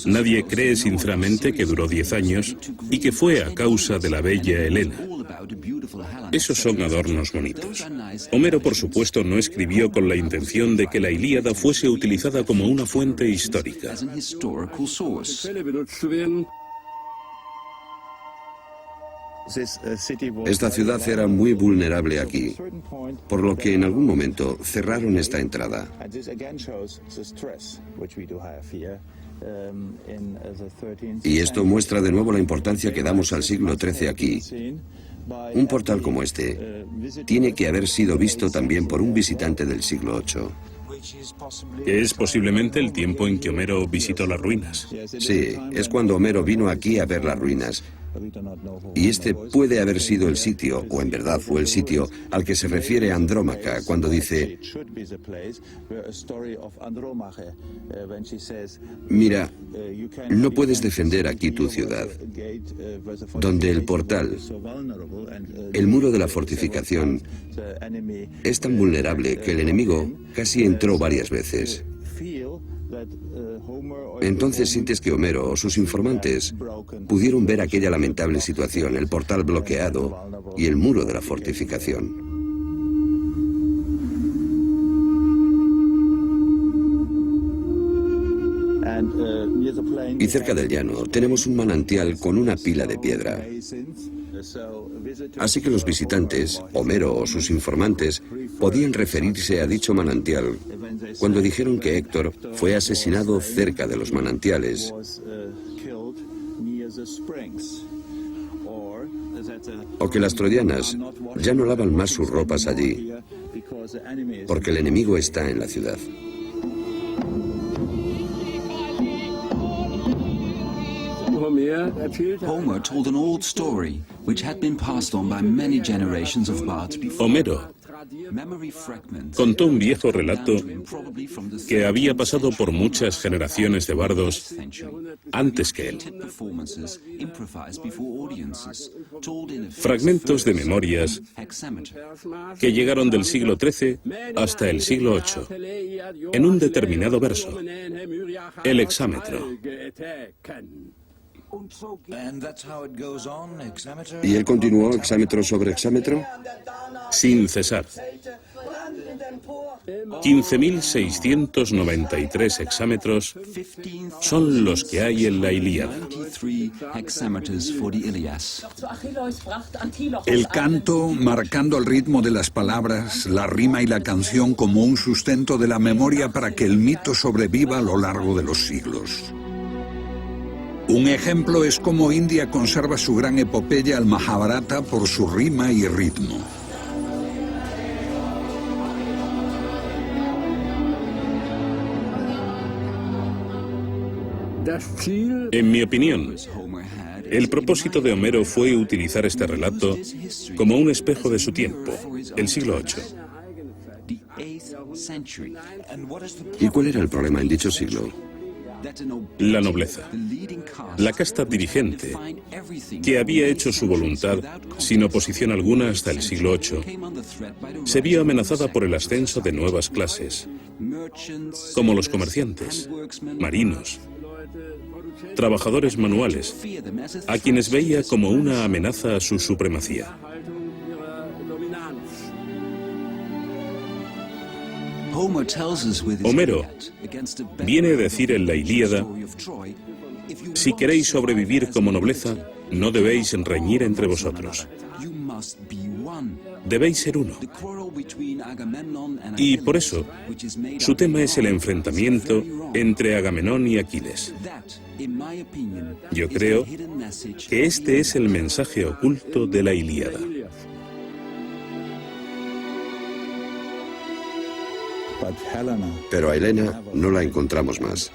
Nadie cree sinceramente que duró 10 años y que fue a causa de la bella Helena. Esos son adornos bonitos. Homero, por supuesto, no escribió con la intención de que la Ilíada fuese utilizada como una fuente histórica. Esta ciudad era muy vulnerable aquí, por lo que en algún momento cerraron esta entrada. Y esto muestra de nuevo la importancia que damos al siglo XIII aquí. Un portal como este tiene que haber sido visto también por un visitante del siglo VIII. Que es posiblemente el tiempo en que Homero visitó las ruinas. Sí, es cuando Homero vino aquí a ver las ruinas. Y este puede haber sido el sitio, o en verdad fue el sitio, al que se refiere Andrómaca cuando dice: mira, no puedes defender aquí tu ciudad, donde el portal, el muro de la fortificación, es tan vulnerable que el enemigo casi entró varias veces. Entonces sientes que Homero o sus informantes pudieron ver aquella lamentable situación, el portal bloqueado y el muro de la fortificación. Y cerca del llano tenemos un manantial con una pila de piedra. Así que los visitantes, Homero o sus informantes, podían referirse a dicho manantial cuando dijeron que Héctor fue asesinado cerca de los manantiales, o que las troyanas ya no lavan más sus ropas allí, porque el enemigo está en la ciudad. Homer told an old story which had been passed on by many generations of bards before. Homero contó un viejo relato que había pasado por muchas generaciones de bardos antes que él. Fragmentos de memorias que llegaron del siglo XIII hasta el siglo VIII, en un determinado verso, el hexámetro. ¿Y él continuó hexámetro sobre hexámetro? Sin cesar. 15.693 hexámetros son los que hay en la Ilíada. El canto, marcando el ritmo de las palabras, la rima y la canción como un sustento de la memoria para que el mito sobreviva a lo largo de los siglos. Un ejemplo es cómo India conserva su gran epopeya, el Mahabharata, por su rima y ritmo. En mi opinión, el propósito de Homero fue utilizar este relato como un espejo de su tiempo, el siglo VIII. ¿Y cuál era el problema en dicho siglo? La nobleza, la casta dirigente, que había hecho su voluntad sin oposición alguna hasta el siglo VIII, se vio amenazada por el ascenso de nuevas clases, como los comerciantes, marinos, trabajadores manuales, a quienes veía como una amenaza a su supremacía. Homer tells us with his Homero Iliad, against a better viene a decir en la representation of the Ilíada: story of Troy, if you si want queréis to survive sobrevivir as como a nobleza, nation, no debéis reñir entre vosotros. you must be one. Debéis ser uno. The quarrel between Agamemnon and Y por Achilles, eso, which is made su up tema in es el Rome, enfrentamiento is very wrong. entre Agamenón y Aquiles. That, in my opinion, Yo is the creo hidden message que of este the es el mensaje oculto de la Ilíada. Pero a Helena no la encontramos más.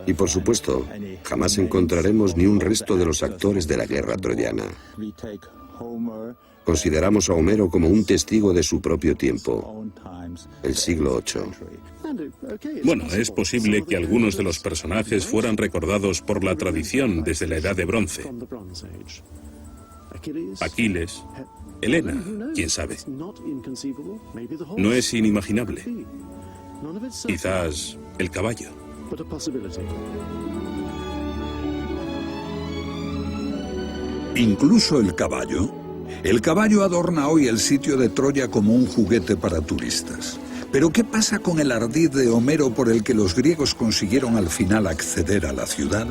Y por supuesto, jamás encontraremos ni un resto de los actores de la guerra troyana. Consideramos a Homero como un testigo de su propio tiempo, el siglo VIII. Bueno, es posible que algunos de los personajes fueran recordados por la tradición desde la Edad de Bronce. Aquiles, Helena, quién sabe. No es inimaginable. Quizás el caballo. Incluso el caballo. El caballo adorna hoy el sitio de Troya como un juguete para turistas. Pero ¿qué pasa con el ardid de Homero por el que los griegos consiguieron al final acceder a la ciudad?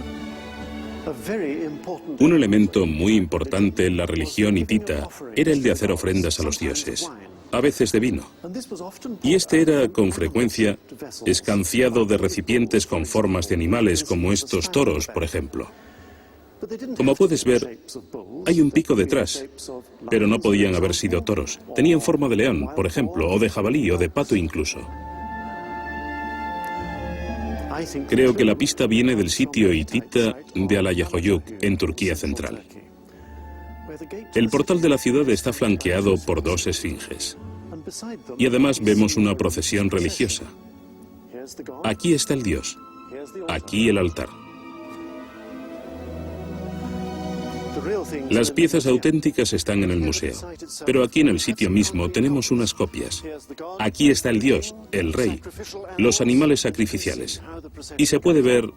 Un elemento muy importante en la religión hitita era el de hacer ofrendas a los dioses, a veces de vino. Y este era, con frecuencia, escanciado de recipientes con formas de animales, como estos toros, por ejemplo. Como puedes ver, hay un pico detrás, pero no podían haber sido toros. Tenían forma de león, por ejemplo, o de jabalí, o de pato incluso. Creo que la pista viene del sitio hitita de Alayahoyuk, en Turquía central. El portal de la ciudad está flanqueado por dos esfinges. Y además vemos una procesión religiosa. Aquí está el dios. Aquí el altar. Las piezas auténticas están en el museo, pero aquí en el sitio mismo tenemos unas copias. Aquí está el dios, el rey, los animales sacrificiales, y se puede ver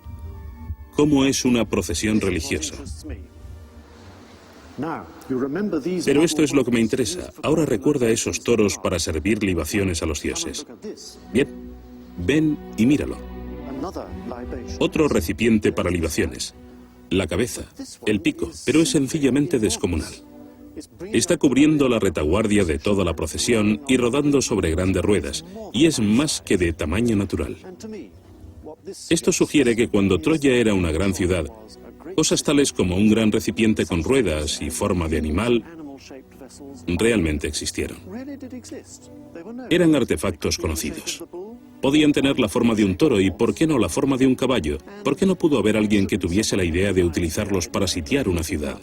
cómo es una procesión religiosa. Pero esto es lo que me interesa. Ahora recuerda esos toros para servir libaciones a los dioses. Bien, ven y míralo. Otro recipiente para libaciones. La cabeza, el pico, pero es sencillamente descomunal. Está cubriendo la retaguardia de toda la procesión y rodando sobre grandes ruedas, y es más que de tamaño natural. Esto sugiere que cuando Troya era una gran ciudad, cosas tales como un gran recipiente con ruedas y forma de animal realmente existieron. Eran artefactos conocidos. Podían tener la forma de un toro y, ¿por qué no, la forma de un caballo? ¿Por qué no pudo haber alguien que tuviese la idea de utilizarlos para sitiar una ciudad?